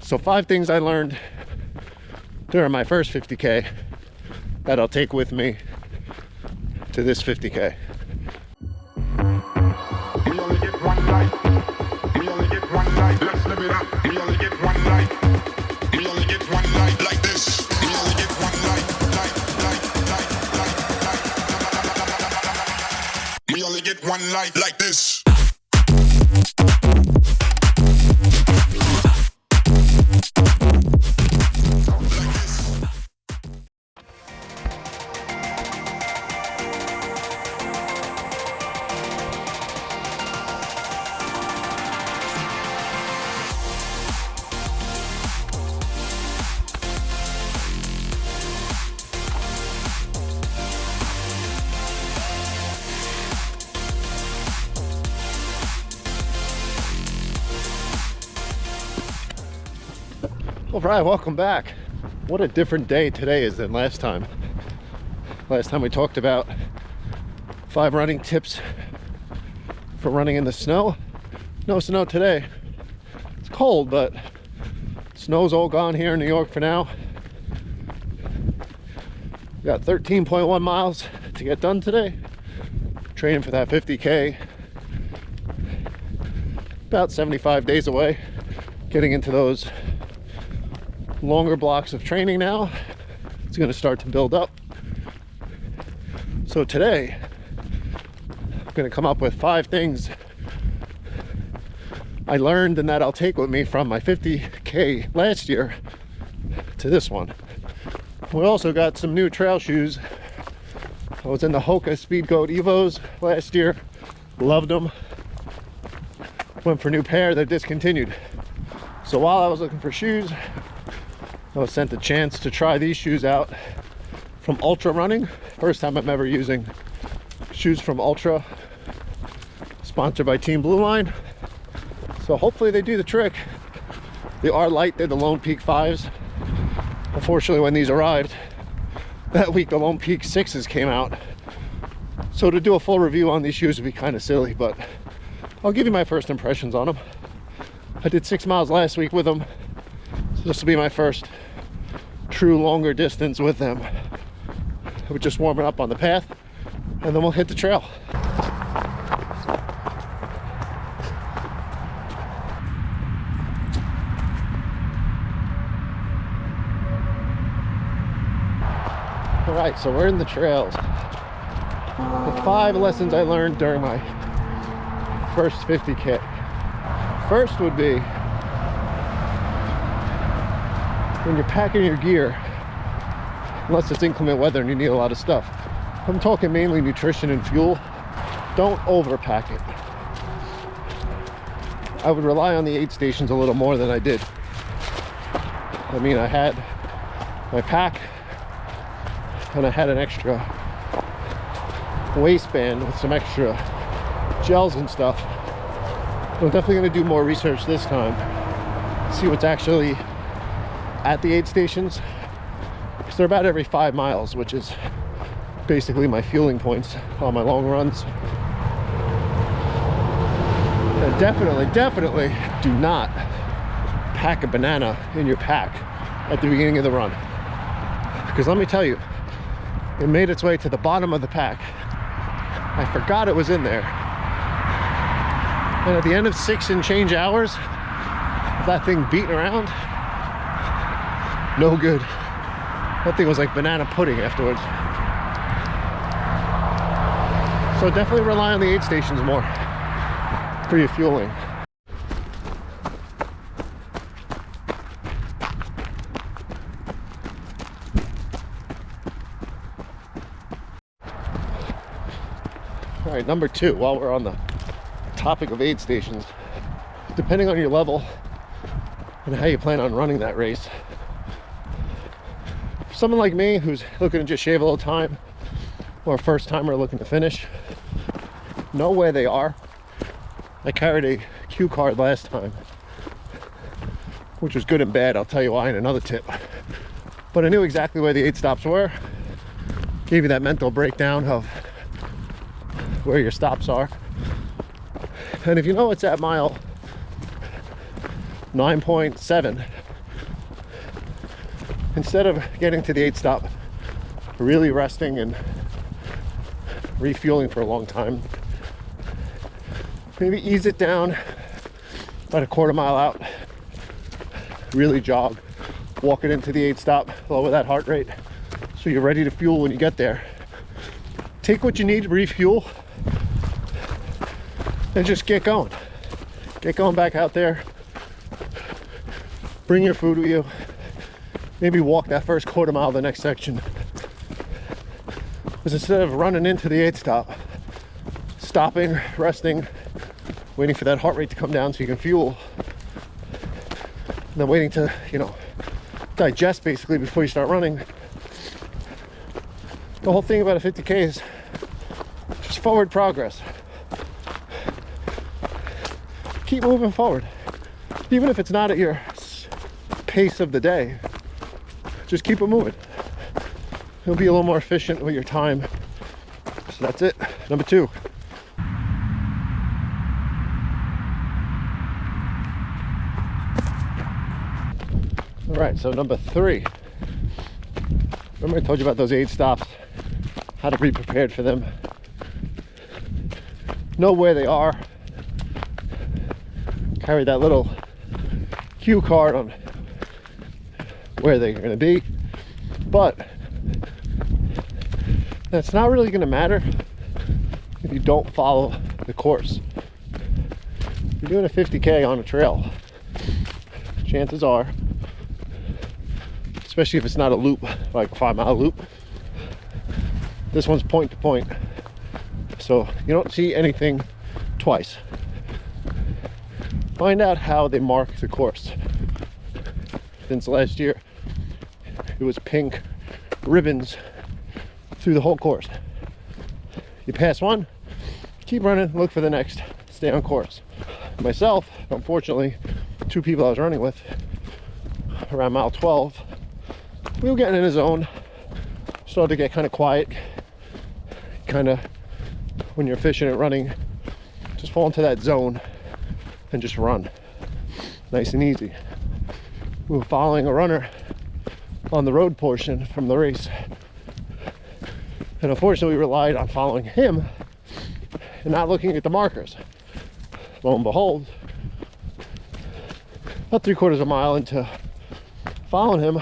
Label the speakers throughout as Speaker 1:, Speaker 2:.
Speaker 1: So 5 things I learned during my first 50K that I'll take with me to this 50K.
Speaker 2: We only get one life. We only get one life. Let's live it up. We only get one life. We only get one life like this. We only get one life. We only get one life like this.
Speaker 1: All right, welcome back. What a different day today is than last time. Last time we talked about 5 running tips for running in the snow. No snow today. It's cold, but snow's all gone here in New York for now. We got 13.1 miles to get done today. Training for that 50K. About 75 days away. Getting into those longer blocks of training now. It's going to start to build up. So today I'm going to come up with 5 things I learned and that I'll take with me from my 50K last year to this one. We also got some new trail shoes. I was in the Hoka Speed Goat Evos last year, loved them. Went for a new pair that discontinued. So while I was looking for shoes, I was sent a chance to try these shoes out from Ultra Running. First time I'm ever using shoes from Ultra, sponsored by Team Blue Line. So hopefully they do the trick. They are light, they're the Lone Peak 5s. Unfortunately, when these arrived that week, the Lone Peak 6s came out. So to do a full review on these shoes would be kind of silly, but I'll give you my first impressions on them. I did 6 miles last week with them. So this will be my first true longer distance with them. We're just warming up on the path and then we'll hit the trail. All right, so we're in the trails. The 5 lessons I learned during my first 50K. First would be, when you're packing your gear, unless it's inclement weather and you need a lot of stuff, I'm talking mainly nutrition and fuel, don't overpack it. I would rely on the aid stations a little more than I did. I mean, I had my pack and I had an extra waistband with some extra gels and stuff. I'm definitely going to do more research this time, see what's actually at the aid stations, because they're about every 5 miles, which is basically my fueling points on my long runs. And definitely do not pack a banana in your pack at the beginning of the run, because let me tell you, it made its way to the bottom of the pack. I forgot it was in there, and at the end of 6 and change hours of that thing beating around, no good. That thing was like banana pudding afterwards. So definitely rely on the aid stations more for your fueling. All right, number 2, while we're on the topic of aid stations, depending on your level and how you plan on running that race, for someone like me who's looking to just shave a little time, or a first timer looking to finish, know where they are. I carried a cue card last time, which was good and bad. I'll tell you why in another tip. But I knew exactly where the aid stops were. Gave you that mental breakdown of where your stops are. And if you know it's at mile 9.7, instead of getting to the 8 stop, really resting and refueling for a long time, maybe ease it down about a quarter mile out, really jog, walk it into the 8 stop, lower that heart rate so you're ready to fuel when you get there. Take what you need to refuel and just get going. Get going back out there. Bring your food with you. Maybe walk that first quarter mile of the next section. Because instead of running into the 8 stop, stopping, resting, waiting for that heart rate to come down so you can fuel, and then waiting to, digest basically before you start running. The whole thing about a 50K is just forward progress. Keep moving forward. Even if it's not at your pace of the day, just keep it moving. You'll be a little more efficient with your time. So that's it. Number 2. All right, so number 3. Remember I told you about those 8 stops, how to be prepared for them. Know where they are. Carry that little cue card on where they're going to be. But that's not really going to matter if you don't follow the course. If you're doing a 50K on a trail, chances are, especially if it's not a loop, like a 5-mile loop, this one's point to point. So you don't see anything twice. Find out how they mark the course. Since last year, it was pink ribbons through the whole course. You pass one, keep running, look for the next, stay on course. Myself, unfortunately, 2 people I was running with, around mile 12, we were getting in a zone, started to get kind of quiet, kind of, when you're efficient at running, just fall into that zone and just run, nice and easy. We were following a runner on the road portion from the race, and unfortunately we relied on following him and not looking at the markers. Lo and behold, about 3/4 mile into following him,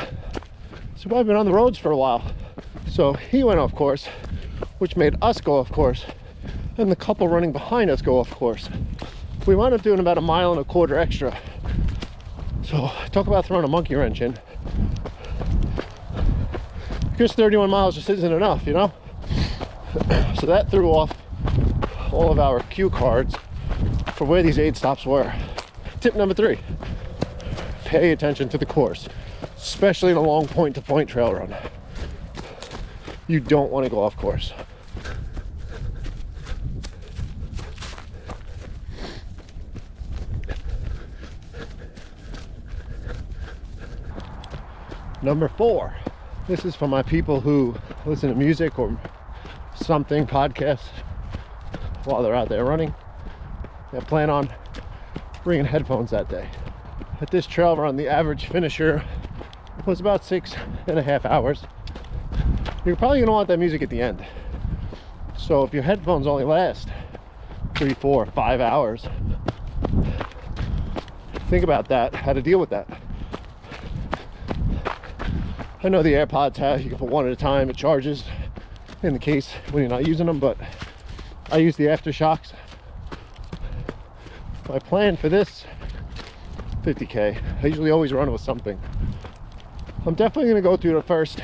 Speaker 1: so I've been on the roads for a while. So he went off course, which made us go off course, and the couple running behind us go off course. We wound up doing about 1.25 miles extra. So talk about throwing a monkey wrench in. Because 31 miles just isn't enough, So that threw off all of our cue cards for where these 8 stops were. Tip number 3, pay attention to the course, especially in a long point-to-point trail run. You don't want to go off course. Number 4, this is for my people who listen to music or something, podcasts, while they're out there running. They plan on bringing headphones that day. At this trail run, the average finisher was about 6.5 hours. You're probably gonna want that music at the end. So if your headphones only last 3, 4, 5 hours, think about that, how to deal with that. I know the AirPods you can put one at a time, it charges in the case when you're not using them, but I use the aftershocks. My plan for this 50K, I usually always run with something. I'm definitely gonna go through the first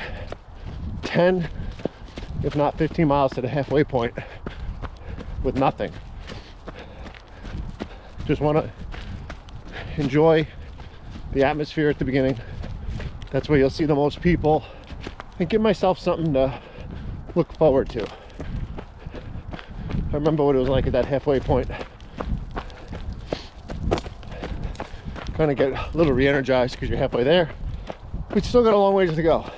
Speaker 1: 10, if not 15 miles to the halfway point with nothing. Just wanna enjoy the atmosphere at the beginning. That's where you'll see the most people, and give myself something to look forward to. I remember what it was like at that halfway point. Kind of get a little re-energized because you're halfway there. We still got a long ways to go.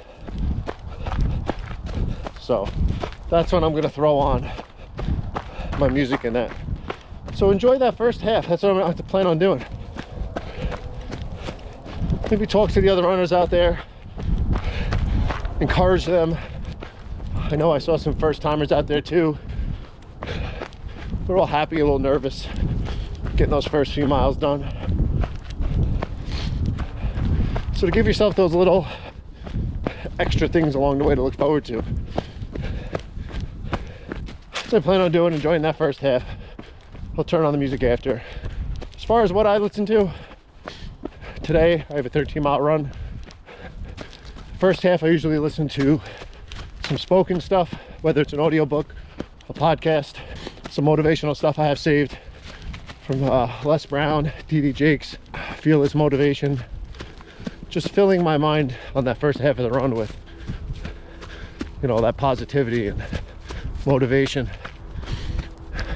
Speaker 1: So that's when I'm gonna throw on my music and that. So enjoy that first half. That's what I'm gonna have to plan on doing. Maybe talk to the other runners out there. encourage them. I know I saw some first timers out there too. We're all happy, a little nervous, getting those first few miles done. So to give yourself those little extra things along the way to look forward to. So I plan on doing, enjoying that first half. I'll turn on the music after. As far as what I listen to, today I have a 13-mile run. First half I usually listen to some spoken stuff, whether it's an audiobook, a podcast, some motivational stuff I have saved from Les Brown, D.D. Jakes, Fearless Motivation. Just filling my mind on that first half of the run with, you know, that positivity and motivation.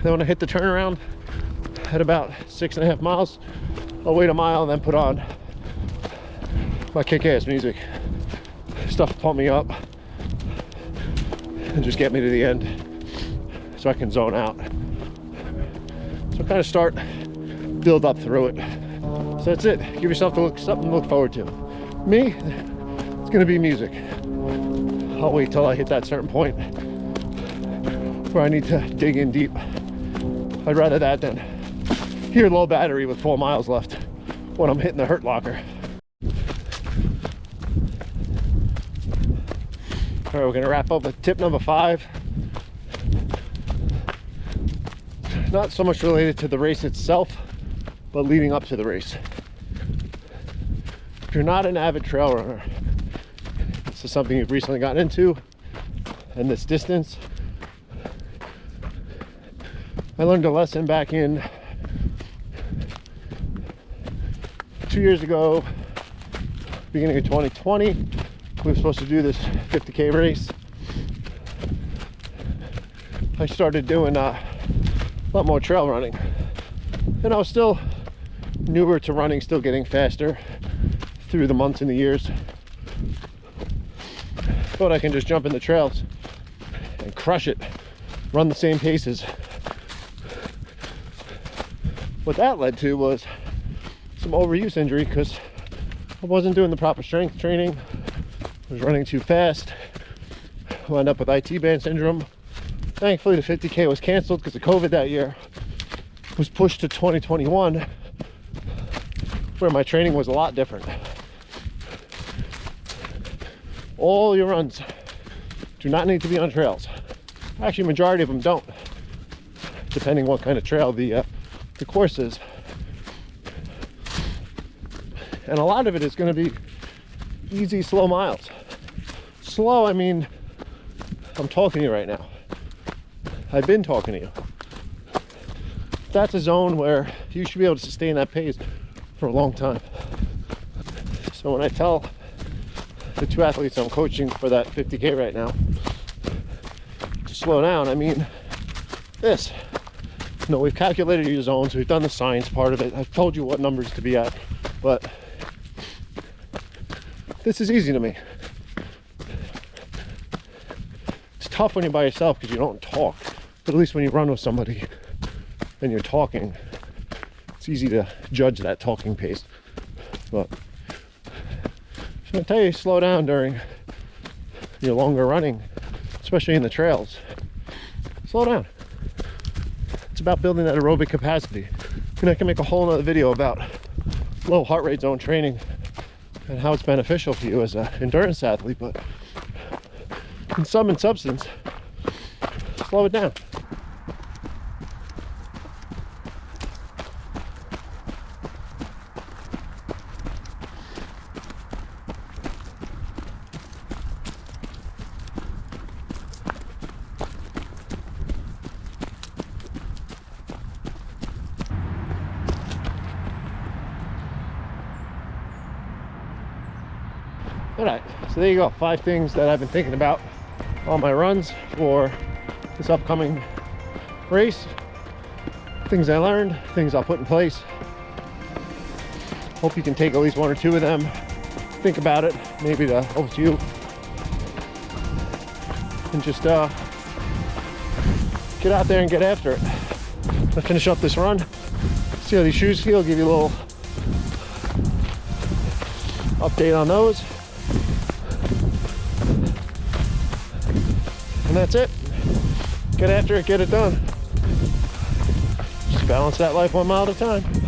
Speaker 1: Then when I hit the turnaround at about 6.5 miles, I'll wait a mile and then put on my kick-ass music. Stuff to pump me up and just get me to the end so I can zone out. So kind of start, build up through it. So that's it. Give yourself something to look forward to. Me, it's gonna be music. I'll wait till I hit that certain point where I need to dig in deep. I'd rather that than hear low battery with 4 miles left when I'm hitting the hurt locker. All right, we're gonna wrap up with tip number 5. Not so much related to the race itself, but leading up to the race. If you're not an avid trail runner, this is something you've recently gotten into, and this distance, I learned a lesson back in 2 years ago, beginning of 2020. We were supposed to do this 50K race. I started doing a lot more trail running, and I was still newer to running, still getting faster through the months and the years. But I can just jump in the trails and crush it, run the same paces. What that led to was some overuse injury because I wasn't doing the proper strength training. I was running too fast. Wound up with IT band syndrome. Thankfully the 50K was canceled because of COVID that year. It was pushed to 2021, where my training was a lot different. All your runs do not need to be on trails. Actually, majority of them don't, depending what kind of trail the course is. And a lot of it is going to be easy, slow miles. Slow, I mean, I'm talking to you right now. I've been talking to you. That's a zone where you should be able to sustain that pace for a long time. So when I tell the 2 athletes I'm coaching for that 50K right now to slow down, I mean this. No, we've calculated your zones, we've done the science part of it, I've told you what numbers to be at, but this is easy to me. It's tough when you're by yourself because you don't talk, but at least when you run with somebody and you're talking, it's easy to judge that talking pace. But I'm gonna tell you, slow down during your longer running, especially in the trails. Slow down. It's about building that aerobic capacity. And I can make a whole other video about low heart rate zone training and how it's beneficial for you as an endurance athlete, but in sum and substance, slow it down. All right, so there you go. 5 things that I've been thinking about on my runs for this upcoming race. Things I learned, things I'll put in place. Hope you can take at least 1 or 2 of them, think about it, maybe to help you, and just get out there and get after it. I'll finish up this run, see how these shoes feel, give you a little update on those. And that's it. Get after it, get it done. Just balance that life 1 mile at a time.